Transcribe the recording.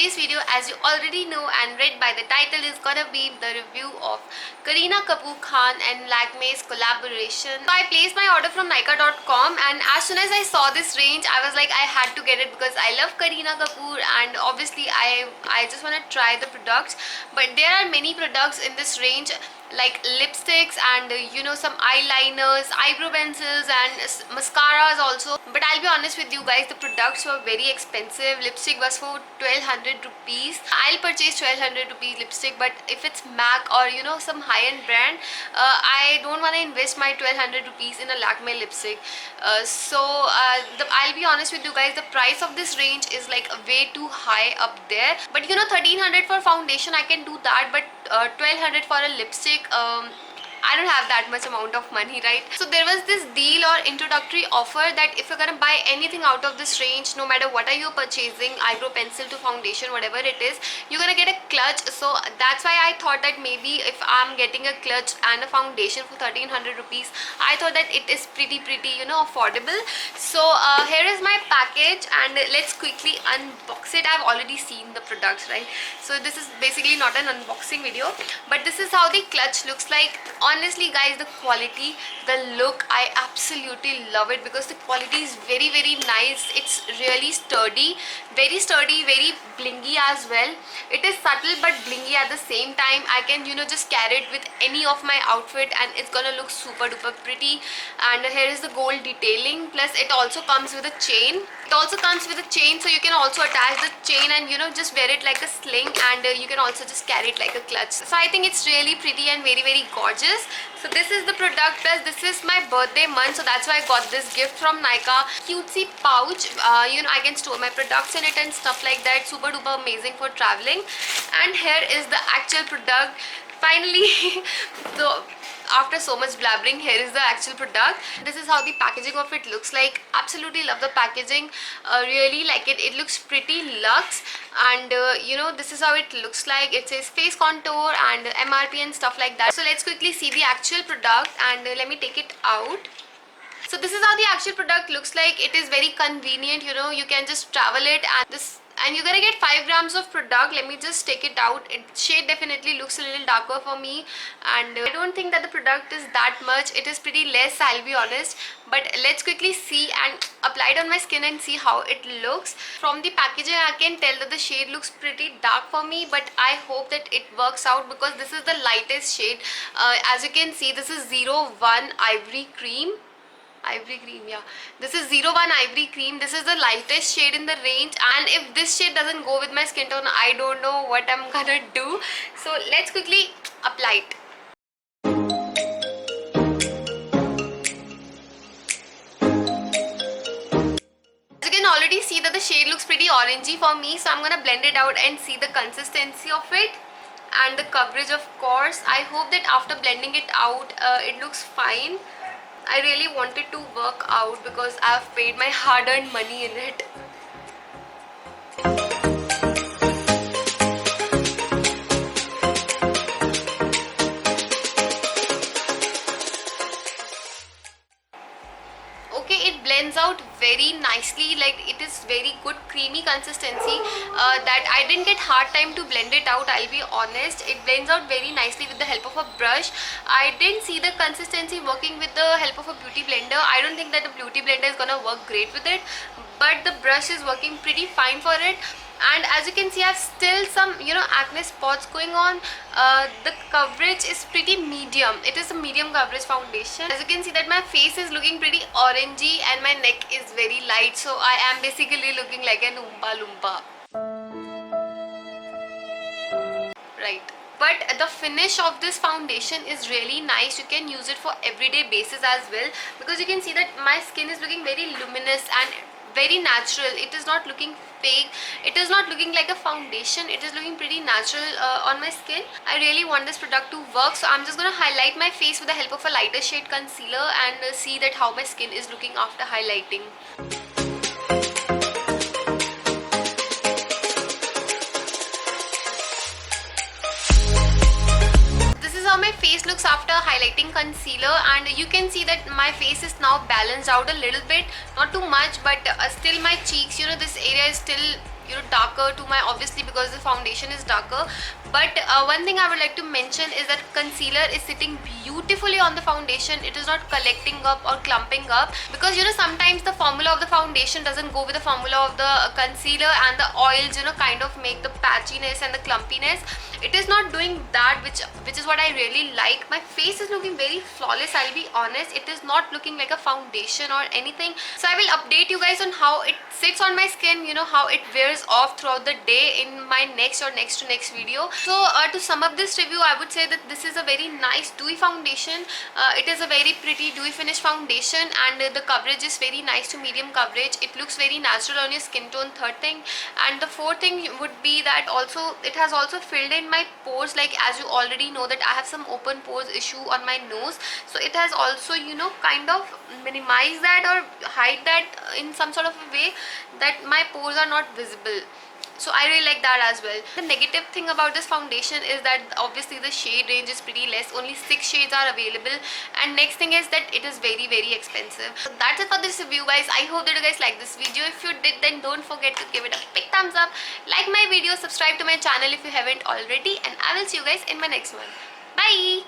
today's video, as you already know and read by the title, is gonna be the review of Kareena Kapoor Khan and Lakme's collaboration. So I placed my order from Nykaa.com, and as soon as I saw this range, I was like, I had to get it because I love Kareena Kapoor and obviously I just want to try the products. But there are many products in this range, like lipsticks and some eyeliners, eyebrow pencils and mascaras also. But I'll be honest with you guys, the products were very expensive. Lipstick was for 1200 rupees. I'll purchase 1200 rupees lipstick, but if it's MAC or some high-end brand, I don't want to invest my 1200 rupees in a Lakme lipstick. I'll be honest with you guys, the price of this range is like way too high up there. But 1300 for foundation I can do that, but 1200 for a lipstick, I don't have that much amount of money, right? So there was this deal or introductory offer that if you're gonna buy anything out of this range, no matter what are you purchasing, eyebrow pencil to foundation, whatever it is, you're gonna get a clutch. So that's why I thought that maybe if I'm getting a clutch and a foundation for 1300 rupees, I thought that it is pretty affordable. So here is my package, and let's quickly unbox it. I've already seen the products, right? So this is basically not an unboxing video, but this is how the clutch looks like. Honestly guys, the quality, the look, I absolutely love it because the quality is very nice. It's really sturdy, very blingy as well. It is subtle but blingy at the same time. I can just carry it with any of my outfit and it's gonna look super duper pretty. And here is the gold detailing, plus it also comes with a chain. So you can also attach the chain and just wear it like a sling, and you can also just carry it like a clutch. So I think it's really pretty and very gorgeous. So this is the product, plus this is my birthday month, so that's why I got this gift from Nykaa. Cutesy pouch, I can store my products in it and stuff like that. Super duper amazing for traveling. And here is the actual product finally. So after so much blabbering, here is the actual product. This is how the packaging of it looks like. Absolutely love the packaging, really like it. It looks pretty luxe, and this is how it looks like. It says face contour and MRP and stuff like that. So let's quickly see the actual product, and let me take it out. So this is how the actual product looks like. It is very convenient, you can just travel it, and you're gonna get 5 grams of product. Let me just take it out. Shade definitely looks a little darker for me, and I don't think that the product is that much. It is pretty less, I'll be honest. But let's quickly see and apply it on my skin and see how it looks. From the packaging I can tell that the shade looks pretty dark for me, but I hope that it works out because this is the lightest shade. As you can see, this is 01 Ivory Cream. Yeah, this is 01 Ivory Cream. This is the lightest shade in the range, and if this shade doesn't go with my skin tone, I don't know what I'm gonna do. So let's quickly apply it. As you can already see that the shade looks pretty orangey for me, so I'm gonna blend it out and see the consistency of it and the coverage, of course. I hope that after blending it out, it looks fine. I really wanted to work out because I've paid my hard-earned money in it. Okay, it blends out very nicely. Like, it is very good creamy consistency that I didn't get hard time to blend it out, I'll be honest. It blends out very nicely with the help of a brush. I didn't see the consistency working with the help of a beauty blender. I don't think that the beauty blender is gonna work great with it, but the brush is working pretty fine for it. And as you can see, I have still some acne spots going on. The coverage is pretty medium. It is a medium coverage foundation. As you can see that my face is looking pretty orangey and my neck is very light, so I am basically looking like an Oompa Loompa, right? But the finish of this foundation is really nice. You can use it for everyday basis as well, because you can see that my skin is looking very luminous and very natural. It is not looking fake. It is not looking like a foundation. It is looking pretty natural on my skin. I really want this product to work, so I'm just gonna highlight my face with the help of a lighter shade concealer and see that how my skin is looking after highlighting. How my face looks after highlighting concealer, and you can see that my face is now balanced out a little bit, not too much, but still my cheeks, this area is still darker to my, obviously because the foundation is darker. But one thing I would like to mention is that concealer is sitting beautifully on the foundation. It is not collecting up or clumping up, because sometimes the formula of the foundation doesn't go with the formula of the concealer, and the oils kind of make the patchiness and the clumpiness. It is not doing that, which is what I really like. My face is looking very flawless, I'll be honest. It is not looking like a foundation or anything. So I will update you guys on how it sits on my skin, how it wears off throughout the day in my next or next to next video. So to sum up this review, I would say that this is a very nice dewy foundation. It is a very pretty dewy finish foundation, and the coverage is very nice to medium coverage. It looks very natural on your skin tone, third thing. And the fourth thing would be that also it has also filled in my pores. Like, as you already know that I have some open pores issue on my nose, so it has also kind of minimize that or hide that in some sort of a way that my pores are not visible. So I really like that as well. The negative thing about this foundation is that obviously the shade range is pretty less. Only 6 shades are available. And next thing is that it is very, very expensive. So that's it for this review, guys. I hope that you guys like this video. If you did, then don't forget to give it a big thumbs up, like my video, subscribe to my channel if you haven't already, and I will see you guys in my next one. Bye.